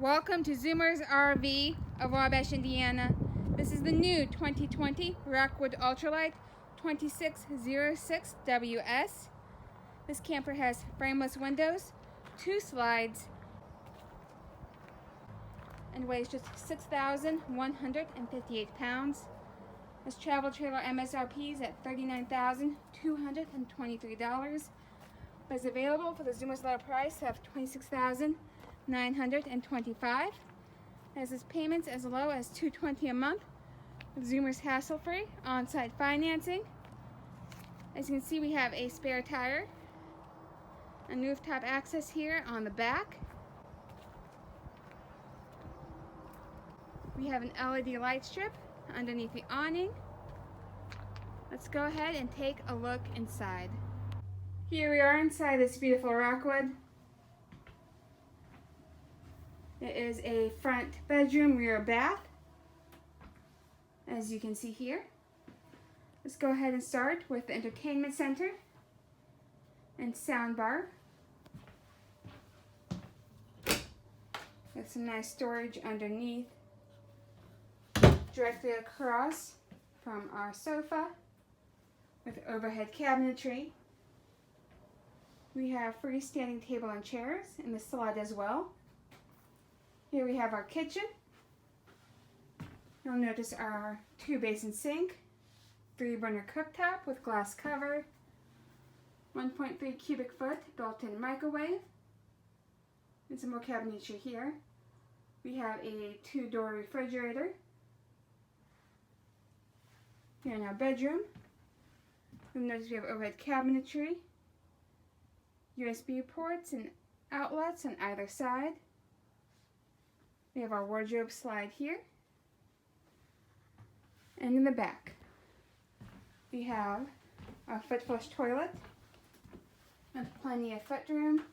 Welcome to Zoomer's RV of Wabash, Indiana. This is the new 2020 Rockwood Ultralight 2606WS. This camper has frameless windows, 2 slides, and weighs just 6,158 pounds. This travel trailer MSRPs at $39,223, but is available for the Zoomer's low price of $26,925. Has its payments as low as $220 a month with Zoomer's hassle-free on-site financing. As you can see, we have a spare tire and rooftop access here on the back. We have an LED light strip underneath the awning. Let's go ahead and take a look inside. Here we are inside this beautiful Rockwood. It is a front bedroom, rear bath, as you can see here. Let's go ahead and start with the entertainment center and sound bar. Got some nice storage underneath, directly across from our sofa with overhead cabinetry. We have freestanding table and chairs in the slide as well. Here we have our kitchen. You'll notice our 2-basin sink, 3-burner cooktop with glass cover, 1.3 cubic foot built-in microwave, and some more cabinetry here. We have a 2-door refrigerator. Here in our bedroom, you'll notice we have overhead cabinetry, USB ports and outlets on either side. We have our wardrobe slide here. And in the back, we have our foot flush toilet with plenty of footroom,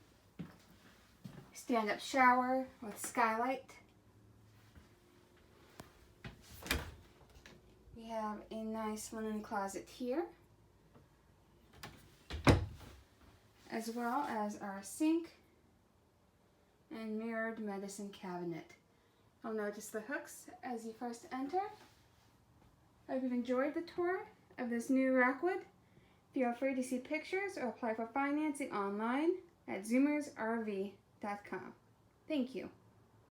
stand-up shower with skylight. We have a nice linen closet here, as well as our sink and mirrored medicine cabinet. You'll notice the hooks as you first enter. I hope you've enjoyed the tour of this new Rockwood. Feel free to see pictures or apply for financing online at zoomersrv.com. Thank you.